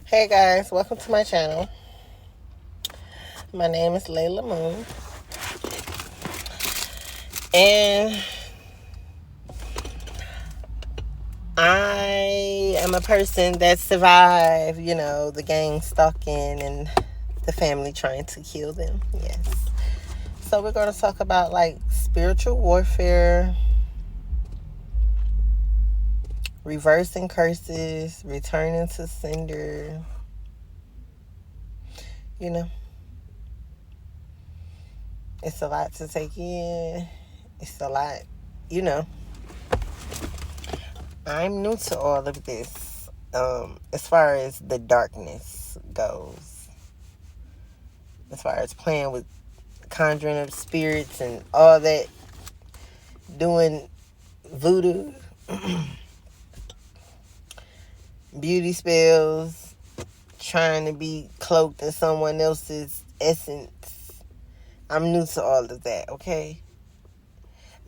Hey guys, welcome to my channel. My name is Layla Moon, and I am a person that survived, the gang stalking and the family trying to kill them. Yes. So we're going to talk about like spiritual warfare, reversing curses, returning to sender. You know, it's a lot to take in. It's a lot, you know. I'm new to all of this. As far as the darkness goes, as far as playing with conjuring up spirits and all that, doing voodoo, beauty spells, trying to be cloaked in someone else's essence. I'm new to all of that, okay?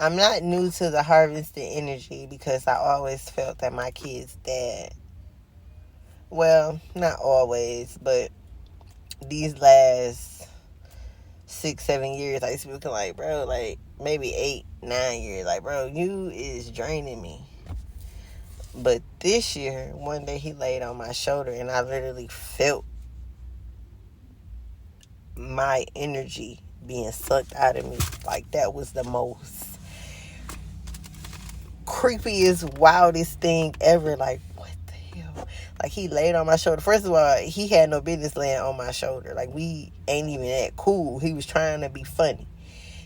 I'm not new to the harvested energy because I always felt that my kid's dad, well, not always, but these last 6-7 years, I used to be looking like, bro, like maybe 8-9 years, like, bro, you is draining me. But this year, one day he laid on my shoulder and I literally felt my energy being sucked out of me. Like, that was the most creepiest, wildest thing ever. Like, what the hell? Like, he laid on my shoulder. First of all, he had no business laying on my shoulder. Like, we ain't even that cool. He was trying to be funny.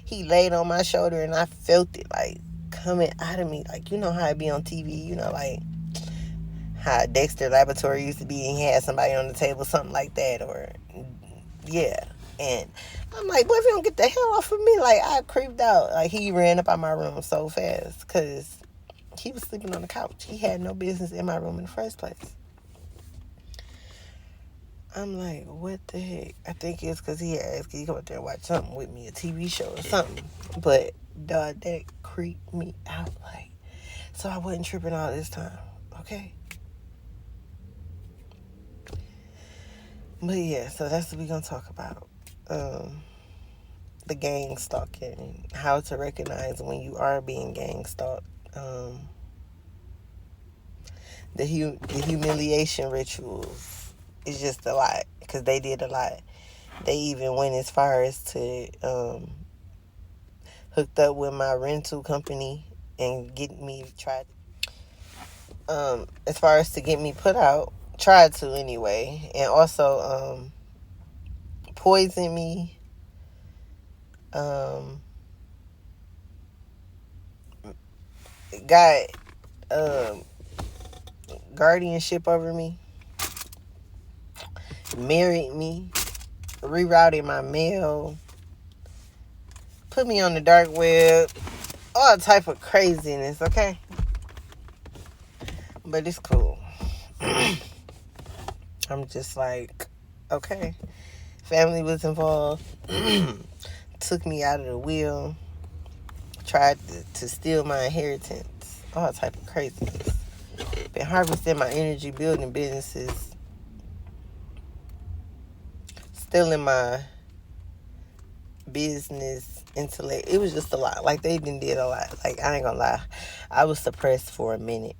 He laid on my shoulder and I felt it, like, coming out of me. Like, you know how it be on TV, like how Dexter Laboratory used to be and he had somebody on the table, something like that, or, yeah. And I'm like, boy, if you don't get the hell off of me, like, I creeped out. Like, he ran up out my room so fast because he was sleeping on the couch. He had no business in my room in the first place. I'm like, what the heck? I think it's because he asked, can you come up there and watch something with me, a TV show or something? But, dog, that creeped me out. Like, so I wasn't tripping all this time, okay? But yeah, so that's what we're going to talk about. The gang stalking, how to recognize when you are being gang stalked. The humiliation rituals is just a lot because they did a lot. They even went as far as to hooked up with my rental company and get me as far as to get me put out, tried to anyway, and also poison me, got guardianship over me, married me, rerouted my mail, put me on the dark web, all type of craziness, okay? But it's cool. I'm just like, okay. Family was involved. Took me out of the wheel. Tried to steal my inheritance. All type of craziness. Been harvesting my energy, building businesses. Stealing my business intellect. It was just a lot. Like, they did a lot. Like, I ain't gonna lie. I was suppressed for a minute.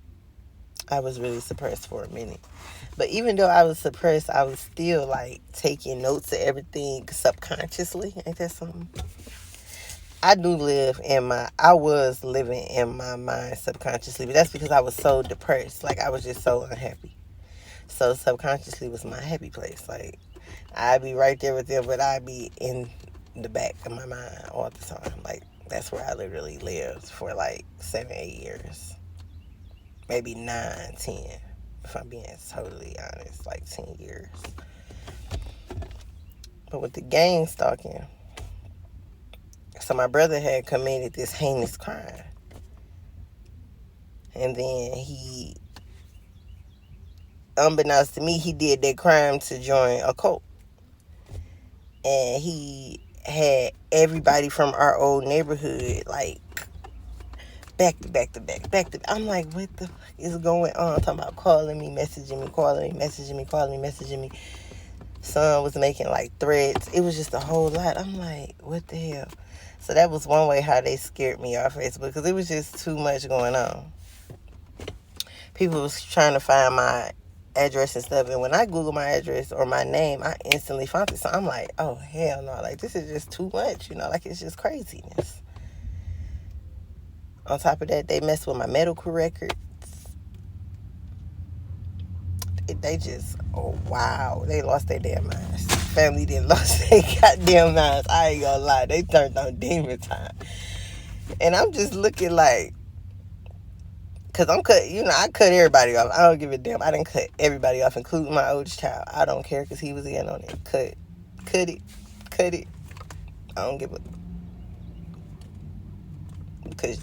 I was really suppressed for a minute. But even though I was suppressed, I was still, like, taking notes of everything subconsciously. Ain't that something? I was living in my mind subconsciously, but that's because I was so depressed. Like, I was just so unhappy. So subconsciously was my happy place. Like, I'd be right there with them, but I'd be in the back of my mind all the time. Like, that's where I literally lived for like 7-8 years. Maybe 9-10. If I'm being totally honest, like 10 years. But with the gang stalking, so my brother had committed this heinous crime. And then he, unbeknownst to me, he did that crime to join a cult. And he had everybody from our old neighborhood, like, back to back to back, back to back. I'm like, what the fuck is going on? Talking about calling me, messaging me, calling me, messaging me, calling me, messaging me. Son was making like threads. It was just a whole lot. I'm like, what the hell? So that was one way how they scared me off Facebook, because it was just too much going on. People was trying to find my address and stuff, and when I Google my address or my name, I instantly found it. So I'm like, oh hell no, like this is just too much, like it's just craziness. On top of that, they messed with my medical records. They just, oh wow, they lost their damn minds. Family didn't lost their goddamn minds. I ain't gonna lie, they turned on demon time. And I'm just looking like, cause I'm cut, I cut everybody off. I don't give a damn. I done cut everybody off, including my oldest child. I don't care, cause he was in on it. Cut it. I don't give a. Cause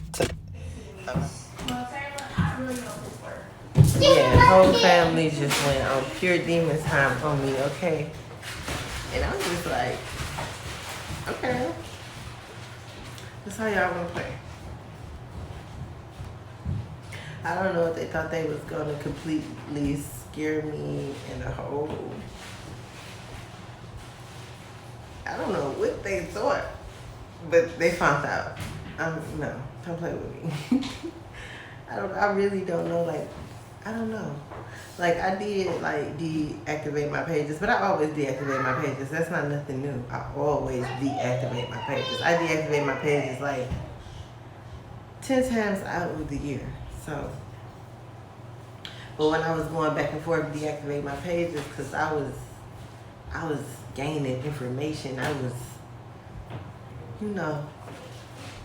yeah, whole family just went on pure demon time on me, okay? And I'm just like, okay, that's how y'all wanna play. I don't know if they thought they was gonna completely scare me in a hole. I don't know what they thought, but they found out. No, don't play with me. I really don't know, like, I don't know. Like, I did, like, deactivate my pages, but I always deactivate my pages. That's not nothing new. I always deactivate my pages. I deactivate my pages, like, 10 times out of the year. So, but when I was going back and forth to deactivate my pages, because I was gaining information. I was,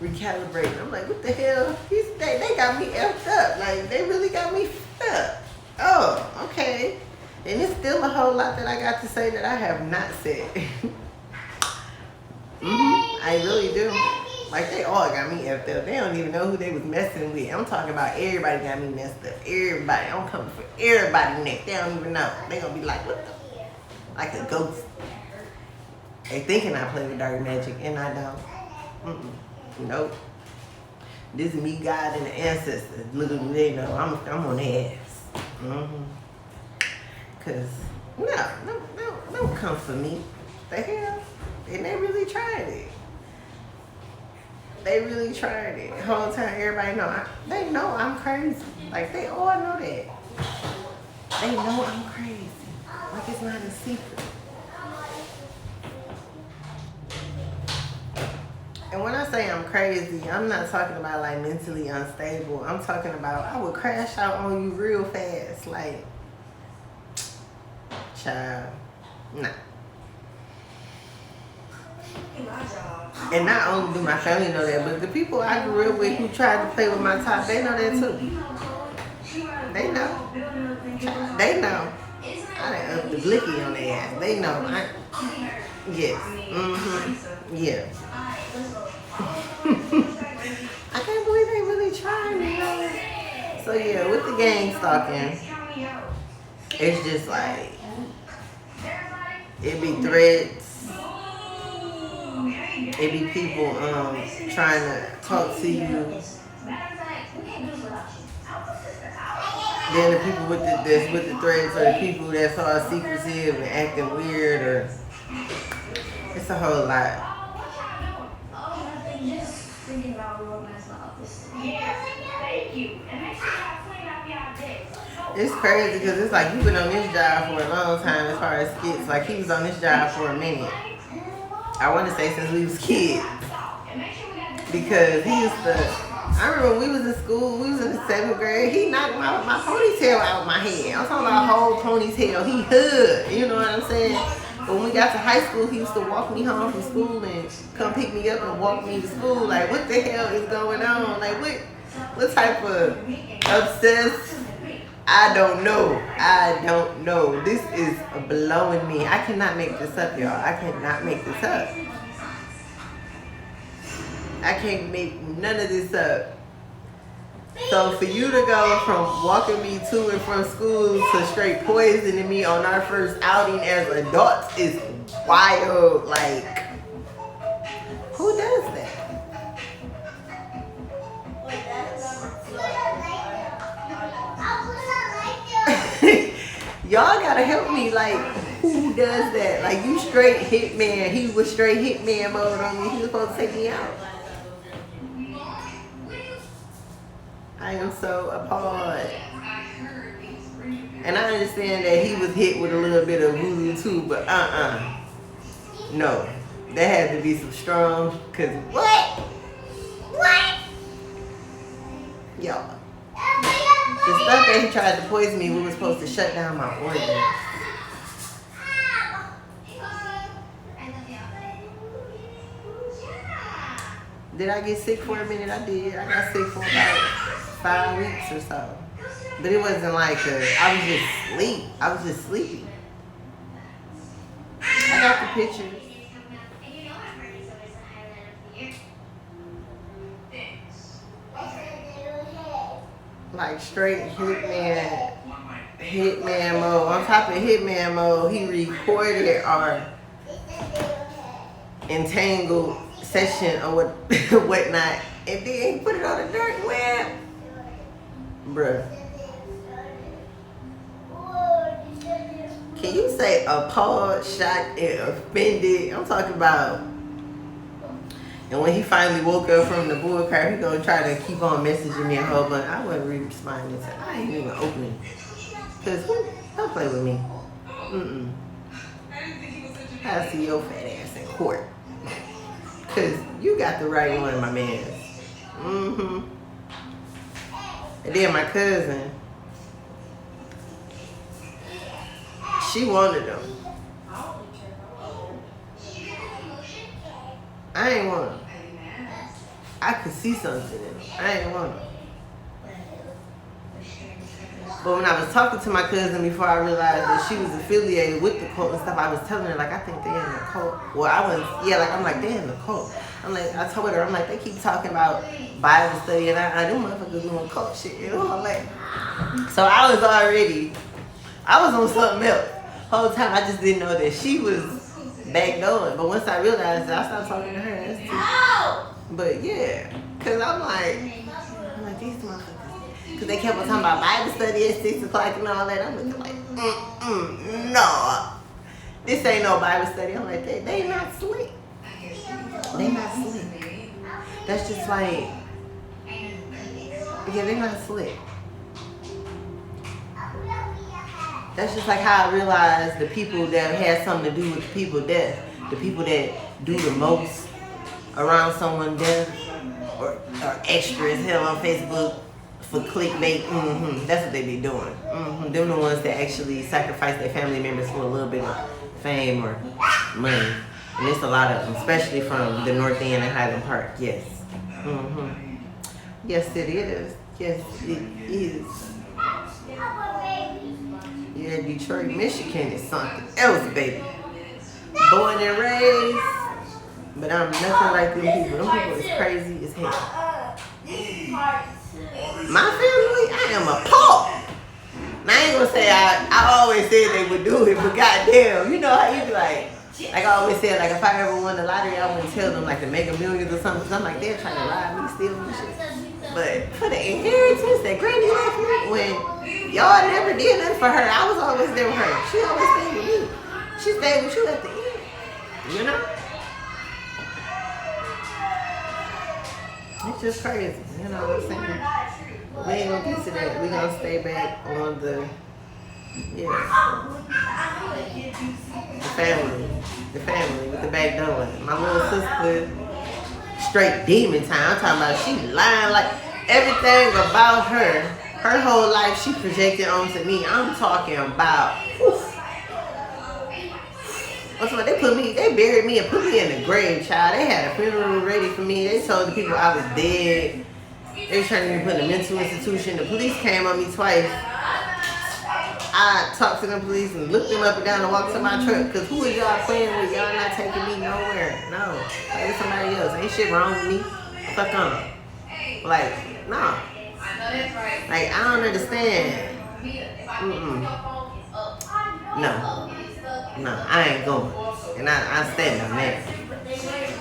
recalibrating. I'm like, what the hell? They got me effed up. Like, they really got me effed up. Oh, okay. And it's still a whole lot that I got to say that I have not said. I really do. Like, they all got me effed up. They don't even know who they was messing with. I'm talking about everybody got me messed up. Everybody. I'm coming for everybody next. They don't even know. They gonna be like, what the? Like a ghost. They thinking I play with dark magic, and I don't. Nope. This is me, God, and the ancestors. Little do they know, I'm on their ass. Cause don't come for me. The hell? And they really tried it. They really tried it. The whole time, everybody know. They know I'm crazy. Like, they all know that. They know I'm crazy. Like, it's not a secret. And when I say I'm crazy, I'm not talking about like mentally unstable. I'm talking about I would crash out on you real fast. Like, child, nah. And not only do my family know that, but the people I grew up with who tried to play with my top, they know that too. They know. They know. I done up the blicky on their ass. They know. Yes. Yeah. I can't believe they really trying me. So yeah, with the gang stalking, it's just like, it be threats. It be people trying to talk to you. Then the people with the threats, or the people that's all secretive and acting weird, or it's a whole lot. It's crazy because it's like you've been on this job for a long time as far as skits. Like, he was on this job for a minute. I want to say since we was kids. Because he used to, I remember when we was in school, we was in the 7th grade, he knocked my ponytail out of my head. I'm talking about a whole ponytail. He hood, you know what I'm saying? But when we got to high school, he used to walk me home from school and come pick me up and walk me to school. Like, what the hell is going on? Like, what type of obsessed? I don't know. This is blowing me. I cannot make this up, y'all. I cannot make this up. I can't make none of this up. So for you to go from walking me to and from school to straight poisoning me on our first outing as adults is wild. Like, who does that? Y'all gotta help me. Like, who does that? Like, you straight hitman. He was straight hitman mode on me. He was supposed to take me out. I am so appalled. And I understand that he was hit with a little bit of voodoo too, but no. There had to be some strong, cause what? Y'all. The stuff that he tried to poison me, we were supposed to shut down my organs. Did I get sick for a minute? I did. I got sick for about 5 weeks or so. But it wasn't like I was just asleep. I was just sleepy. I got the pictures. Like straight hitman mode. On top of hitman mode, he recorded our entangled session or whatnot, and then he put it on the dark web. Bruh. Can you say appalled, shocked, and offended? I'm talking about. And when he finally woke up from the bull crap, he gonna try to keep on messaging me a whole bunch. I wasn't responding to. I ain't even opening. Cause don't play with me. I'll see your fat ass in court. Cause you got the right one, my man. And then my cousin, she wanted them. I ain't want them. I could see something in them. I ain't want them. But when I was talking to my cousin before I realized that she was affiliated with the cult and stuff, I was telling her, like, I think they're in the cult. Well, I'm like, they're in the cult. I'm like, I told her, I'm like, they keep talking about Bible study and I them motherfuckers doing cult shit, you know? I'm like, so I was on something else. Whole time I just didn't know that she was backdooring. But once I realized that, I stopped talking to her. That's too. But yeah, cause I'm like these motherfuckers. Cause they kept on talking about Bible study at 6 o'clock and all that. I'm looking like, no, this ain't no Bible study. I'm like, they not slick. They not slick. That's just like, yeah, they not slick. That's just like how I realized the people that had something to do with the people death, the people that do the most around someone death, or extra as hell on Facebook for clickbait. That's what they be doing. Them the ones that actually sacrifice their family members for a little bit of fame or money. And it's a lot of them, especially from the North End and Highland Park. Yes. Yes, it is. Yes, it is. Yeah, Detroit, Michigan is something else, baby. Born and raised, but I'm nothing like them people. Them people is crazy as hell. My family, I am appalled. Now, I ain't gonna say I always said they would do it, but goddamn, you know how you be like I always said, like if I ever won the lottery, I wouldn't tell them like the Mega Millions or something. Cause I'm like, they're trying to rob me, steal me, shit. But for the inheritance that Granny left me, when y'all never did nothing for her, I was always there with her. She always stayed with me. She stayed with you at the end. You know? It's just crazy. You know what I'm saying? We ain't gonna get to that. We gonna stay back on the the family with the back door. My little sister, straight demon time. I'm talking about she lying like everything about her whole life she projected onto me. I'm talking about. They buried me and put me in the grave, child. They had a funeral ready for me. They told the people I was dead. They was trying to put me in a mental institution. The police came on me twice. I talked to them police and looked them up and down and walked to my truck. Cause who is y'all playing with? Y'all not taking me nowhere. No. Play with somebody else. Ain't shit wrong with me. Fuck on. Like, nah. Like, I don't understand. No, I ain't going. And I stand on that.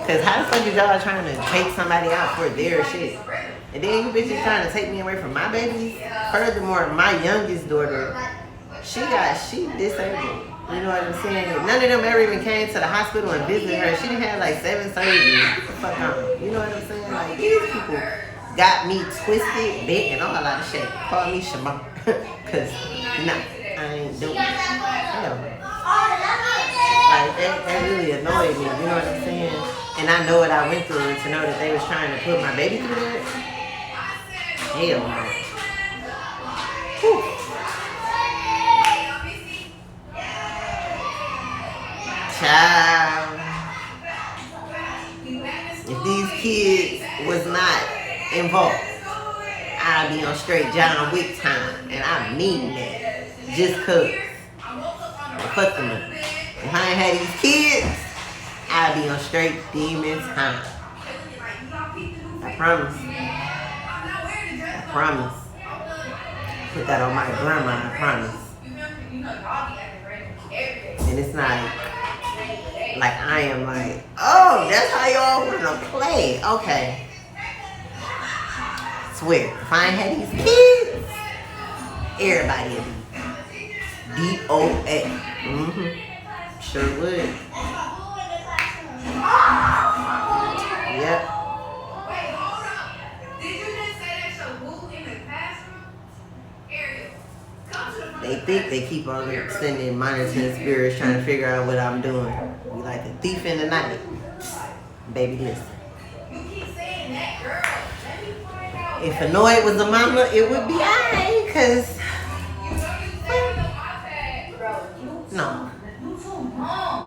Cause how the fuck is y'all trying to take somebody out for their shit? And then you bitches trying to take me away from my babies? Furthermore, my youngest daughter, She disabled. You know what I'm saying? None of them ever even came to the hospital and visited her. She done had like 7 surgeries. What the fuck on? You know what I'm saying? Like, these people got me twisted, bent, and all a lot of shit. Call me Shema. Cause, nah, I ain't doing it. Hell no. Like, that really annoyed me. You know what I'm saying? And I know what I went through, and to know that they was trying to put my baby through that. Hell no. Whew. Child, if these kids was not involved, I'd be on straight John Wick time, and I mean that. Just cause, fuck them up. If I ain't had these kids, I'd be on straight demon time. I promise. I promise. Put that on my grandma. I promise. And it's not. Like, I am like, oh, that's how y'all want to play. Okay. Swear, if I ain't had these kids, everybody would be DOA. Mm-hmm. Sure would. Yep. They think they keep on sending monitoring spirits trying to figure out what I'm doing. We like a thief in the night. Baby, listen. If Annoyed was a mama, it would be I, cause no.